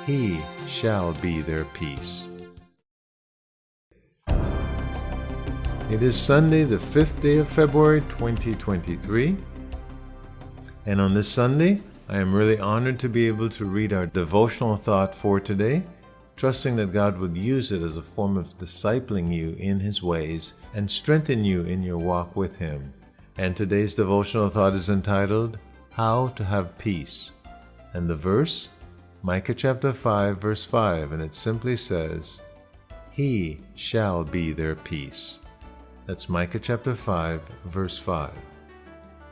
He shall be their peace. It is Sunday, the 5th day of February 2023. And on this Sunday, I am really honored to be able to read our devotional thought for today, trusting that God would use it as a form of discipling you in His ways and strengthen you in your walk with Him. And today's devotional thought is entitled, How to Have Peace. And the verse, Micah chapter 5, verse 5, and it simply says, He shall be their peace. That's Micah chapter 5, verse 5.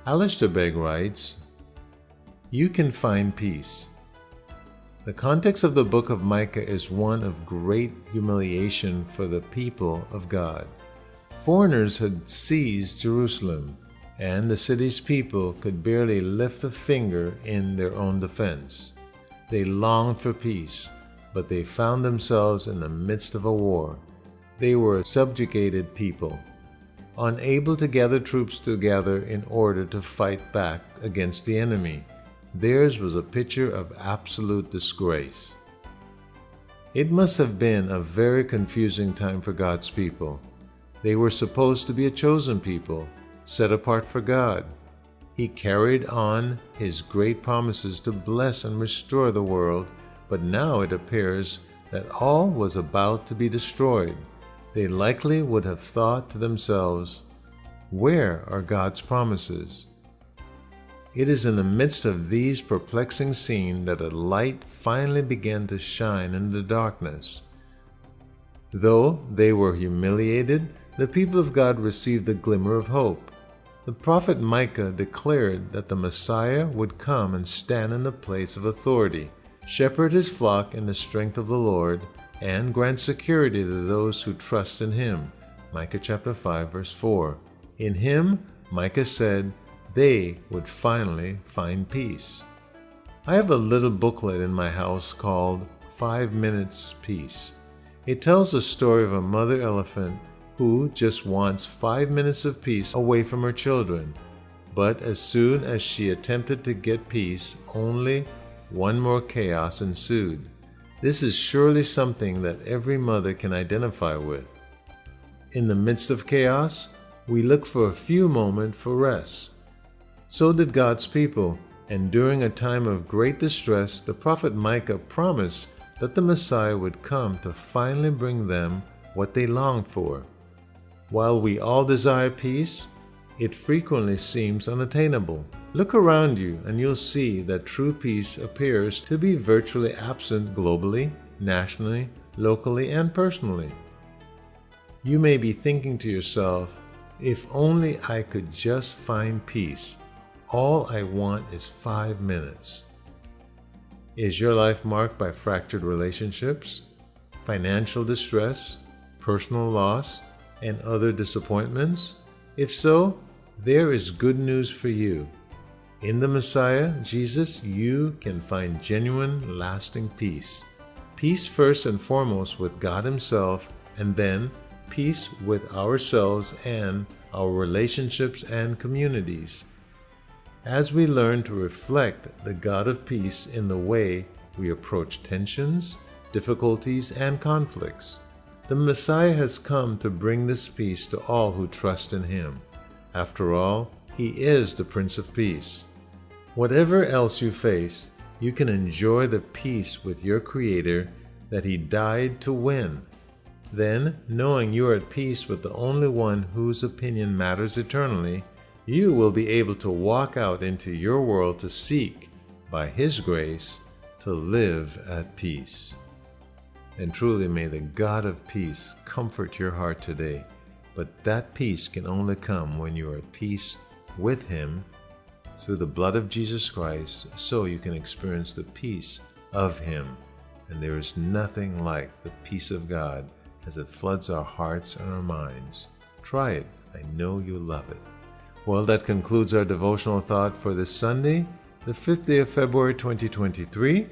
Alistair Begg writes, You can find peace. The context of the book of Micah is one of great humiliation for the people of God. Foreigners had seized Jerusalem, and the city's people could barely lift a finger in their own defense. They longed for peace, but they found themselves in the midst of a war. They were a subjugated people, unable to gather troops together in order to fight back against the enemy. Theirs was a picture of absolute disgrace. It must have been a very confusing time for God's people. They were supposed to be a chosen people, set apart for God. He carried on His great promises to bless and restore the world, but now it appears that all was about to be destroyed. They likely would have thought to themselves, Where are God's promises? It is in the midst of these perplexing scenes that a light finally began to shine in the darkness. Though they were humiliated, the people of God received a glimmer of hope. The prophet Micah declared that the Messiah would come and stand in the place of authority, shepherd His flock in the strength of the Lord, and grant security to those who trust in Him. Micah chapter 5, verse 4. In Him, Micah said, they would finally find peace. I have a little booklet in my house called 5 Minutes Peace. It tells the story of a mother elephant who just wants 5 minutes of peace away from her children. But as soon as she attempted to get peace, only one more chaos ensued. This is surely something that every mother can identify with. In the midst of chaos, we look for a few moments for rest. So did God's people, and during a time of great distress, the prophet Micah promised that the Messiah would come to finally bring them what they longed for. While we all desire peace, it frequently seems unattainable. Look around you and you'll see that true peace appears to be virtually absent globally, nationally, locally, and personally. You may be thinking to yourself, if only I could just find peace. All I want is 5 minutes. Is your life marked by fractured relationships, financial distress, personal loss, and other disappointments? If so, there is good news for you. In the Messiah, Jesus, you can find genuine, lasting peace. Peace first and foremost with God Himself, and then peace with ourselves and our relationships and communities. As we learn to reflect the God of peace in the way we approach tensions, difficulties, and conflicts, the Messiah has come to bring this peace to all who trust in Him. After all, He is the Prince of Peace. Whatever else you face, you can enjoy the peace with your Creator that He died to win. Then, knowing you are at peace with the only one whose opinion matters eternally, you will be able to walk out into your world to seek, by His grace, to live at peace. And truly may the God of peace comfort your heart today. But that peace can only come when you are at peace with Him through the blood of Jesus Christ, so you can experience the peace of Him. And there is nothing like the peace of God as it floods our hearts and our minds. Try it. I know you'll love it. Well, that concludes our devotional thought for this Sunday, the 5th day of February 2023.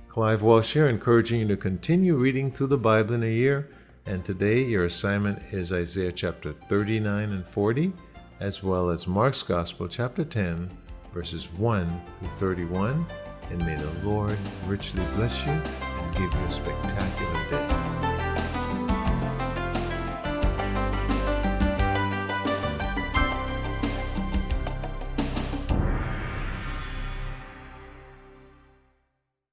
Clive Walsh here, encouraging you to continue reading through the Bible in a year. And today your assignment is Isaiah chapter 39 and 40, as well as Mark's Gospel chapter 10, verses 1 through 31. And may the Lord richly bless you and give you a spectacular day.